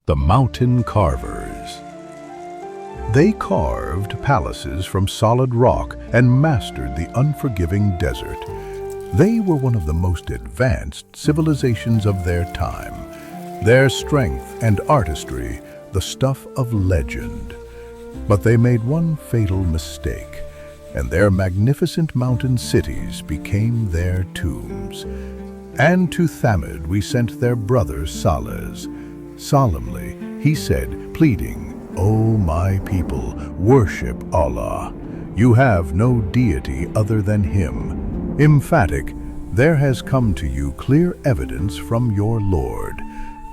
The Mountain Carvers. They carved palaces from solid rock and mastered the unforgiving desert. They were one of the most advanced civilizations of their time. Their strength and artistry, the stuff of legend. But they made one fatal mistake, and their magnificent mountain cities became their tombs. And to Thamud we sent their brother Salih. Solemnly, he said, pleading, "O my people, worship Allah. You have no deity other than Him." Emphatic, there has come to you clear evidence from your Lord.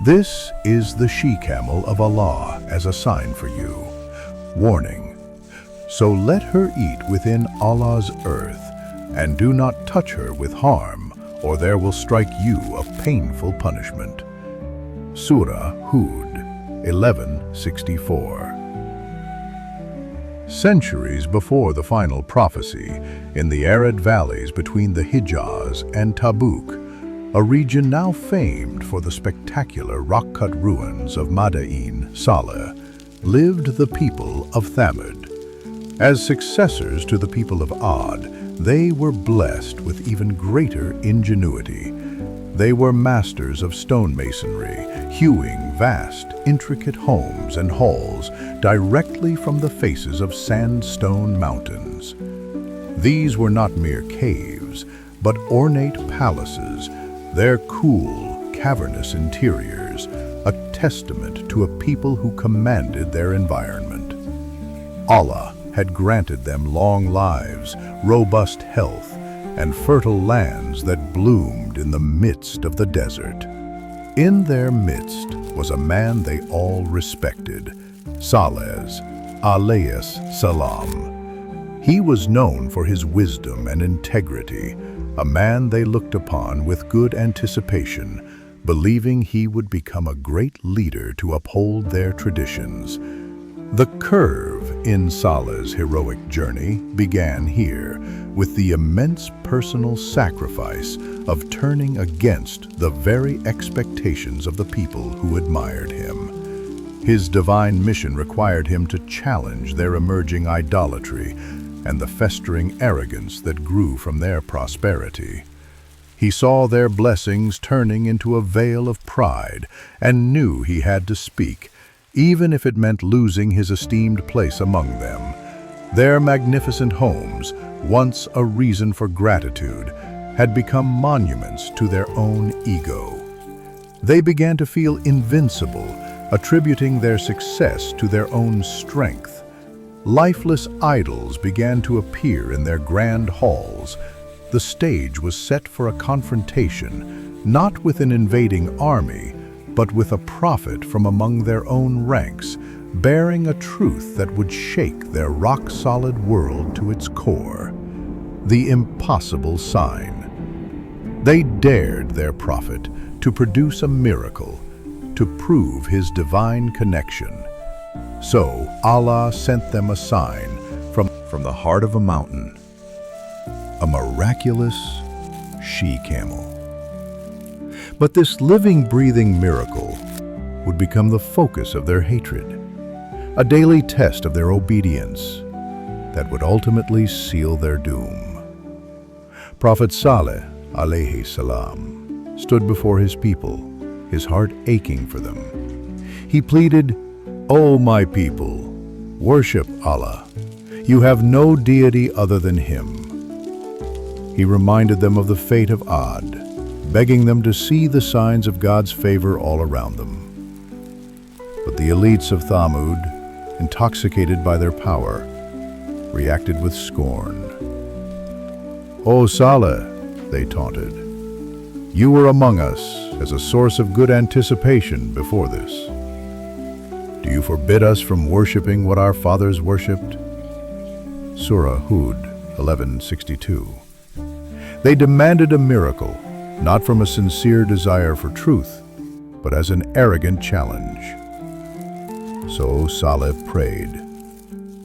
This is the She-Camel of Allah as a sign for you. Warning. So let her eat within Allah's earth, and do not touch her with harm, or there will strike you a painful punishment. Surah Hud 11:64. Centuries before the final prophecy, in the arid valleys between the Hijaz and Tabuk, a region now famed for the spectacular rock-cut ruins of Mada'in Salih, lived the people of Thamud. As successors to the people of Ad, they were blessed with even greater ingenuity. They were masters of stonemasonry, hewing vast, intricate homes and halls directly from the faces of sandstone mountains. These were not mere caves, but ornate palaces, their cool, cavernous interiors, a testament to a people who commanded their environment. Allah had granted them long lives, robust health, and fertile lands that bloomed in the midst of the desert. In their midst was a man they all respected, Salih alayhi salam. He was known for his wisdom and integrity, a man they looked upon with good anticipation, believing he would become a great leader to uphold their traditions. The curve in Salih's heroic journey began here, with the immense personal sacrifice of turning against the very expectations of the people who admired him. His divine mission required him to challenge their emerging idolatry and the festering arrogance that grew from their prosperity. He saw their blessings turning into a veil of pride and knew he had to speak, even if it meant losing his esteemed place among them. Their magnificent homes, once a reason for gratitude, had become monuments to their own ego. They began to feel invincible, attributing their success to their own strength. Lifeless idols began to appear in their grand halls. The stage was set for a confrontation, not with an invading army, but with a prophet from among their own ranks, bearing a truth that would shake their rock-solid world to its core. The impossible sign. They dared their prophet to produce a miracle, to prove his divine connection. So Allah sent them a sign from the heart of a mountain, a miraculous she-camel. But this living, breathing miracle would become the focus of their hatred, a daily test of their obedience that would ultimately seal their doom. Prophet Salih alayhi salam stood before his people, his heart aching for them. He pleaded, "O my people, worship Allah. You have no deity other than Him." He reminded them of the fate of Ad, begging them to see the signs of God's favor all around them. But the elites of Thamud, intoxicated by their power, reacted with scorn. "O Salih," they taunted, "you were among us as a source of good anticipation before this. Do you forbid us from worshiping what our fathers worshipped?" Surah Hud 11:62. They demanded a miracle, not from a sincere desire for truth, but as an arrogant challenge. So Salih prayed,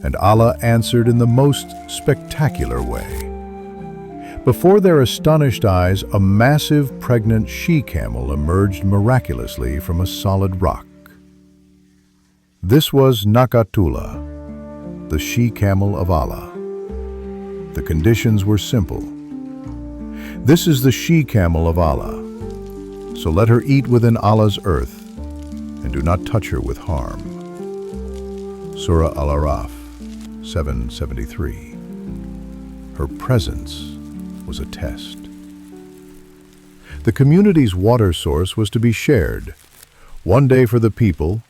and Allah answered in the most spectacular way. Before their astonished eyes, a massive, pregnant she-camel emerged miraculously from a solid rock. This was Naqatullah, the She-Camel of Allah. The conditions were simple. This is the She-Camel of Allah, so let her eat within Allah's earth, and do not touch her with harm. Surah Al-Araf 773. Her presence was a test. The community's water source was to be shared, one day for the people,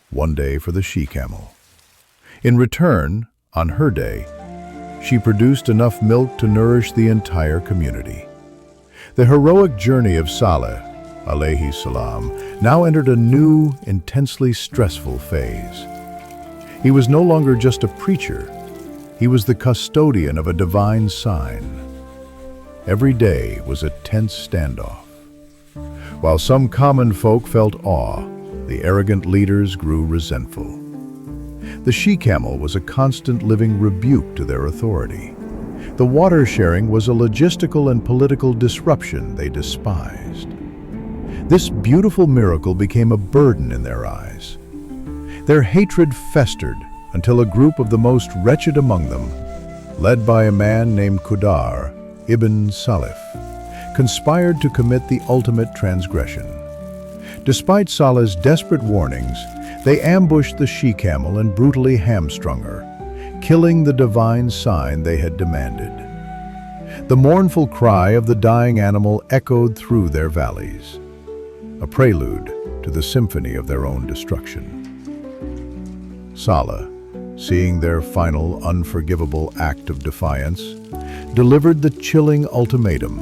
one day for the she-camel. In return, on her day, she produced enough milk to nourish the entire community. The heroic journey of Salih, alayhi salam, now entered a new, intensely stressful phase. He was no longer just a preacher, he was the custodian of a divine sign. Every day was a tense standoff. While some common folk felt awe, the arrogant leaders grew resentful. The she-camel was a constant living rebuke to their authority. The water sharing was a logistical and political disruption they despised. This beautiful miracle became a burden in their eyes. Their hatred festered until a group of the most wretched among them, led by a man named Qudar ibn Salih, conspired to commit the ultimate transgression. Despite Salih's desperate warnings, they ambushed the she-camel and brutally hamstrung her, killing the divine sign they had demanded. The mournful cry of the dying animal echoed through their valleys, a prelude to the symphony of their own destruction. Salih, seeing their final unforgivable act of defiance, delivered the chilling ultimatum: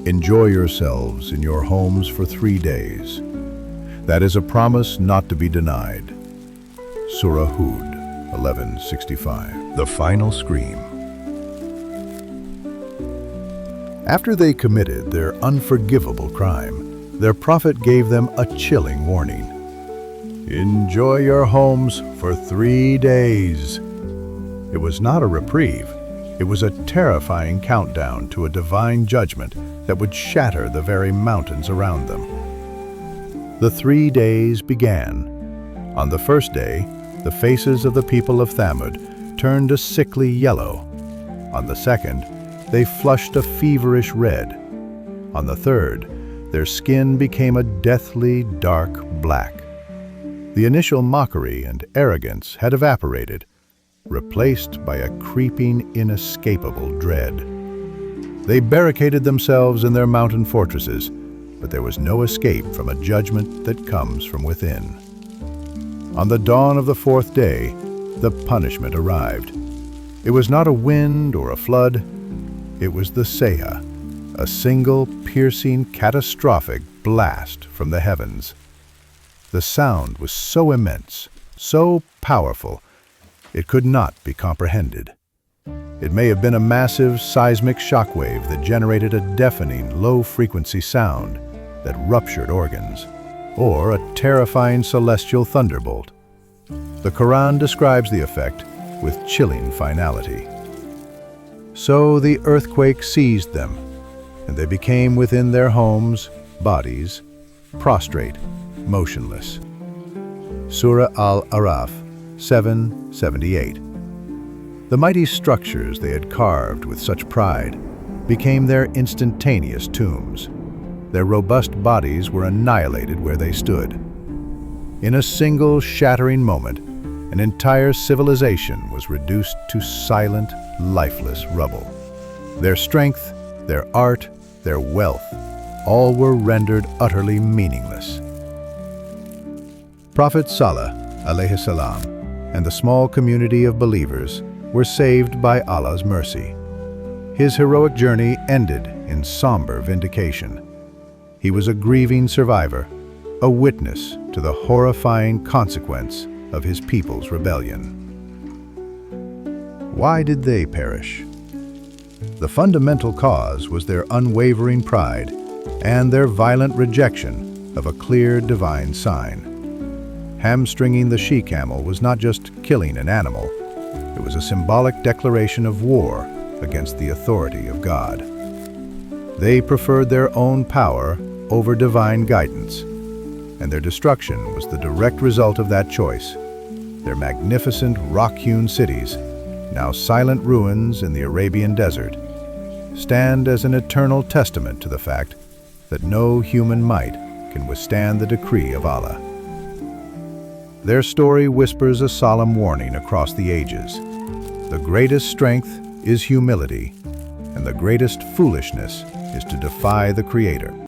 enjoy yourselves in your homes for 3 days. That is a promise not to be denied. Surah Hud 11:65. The final scream. After they committed their unforgivable crime, their prophet gave them a chilling warning. Enjoy your homes for 3 days. It was not a reprieve. It was a terrifying countdown to a divine judgment that would shatter the very mountains around them. The 3 days began. On the first day, the faces of the people of Thamud turned a sickly yellow. On the second, they flushed a feverish red. On the third, their skin became a deathly dark black. The initial mockery and arrogance had evaporated, replaced by a creeping, inescapable dread. They barricaded themselves in their mountain fortresses, but there was no escape from a judgment that comes from within. On the dawn of the 4th day, the punishment arrived. It was not a wind or a flood, it was the Seha, a single, piercing, catastrophic blast from the heavens. The sound was so immense, so powerful, it could not be comprehended. It may have been a massive seismic shockwave that generated a deafening, low-frequency sound that ruptured organs, or a terrifying celestial thunderbolt. The Quran describes the effect with chilling finality. So the earthquake seized them, and they became within their homes, bodies, prostrate, motionless. Surah Al-Araf 7:78. The mighty structures they had carved with such pride became their instantaneous tombs. Their robust bodies were annihilated where they stood. In a single shattering moment, an entire civilization was reduced to silent, lifeless rubble. Their strength, their art, their wealth, all were rendered utterly meaningless. Prophet Salih, alayhi salam, and the small community of believers were saved by Allah's mercy. His heroic journey ended in somber vindication. He was a grieving survivor, a witness to the horrifying consequence of his people's rebellion. Why did they perish? The fundamental cause was their unwavering pride and their violent rejection of a clear divine sign. Hamstringing the she-camel was not just killing an animal, it was a symbolic declaration of war against the authority of God. They preferred their own power over divine guidance, and their destruction was the direct result of that choice. Their magnificent rock-hewn cities, now silent ruins in the Arabian desert, stand as an eternal testament to the fact that no human might can withstand the decree of Allah. Their story whispers a solemn warning across the ages. The greatest strength is humility, and the greatest foolishness is to defy the Creator.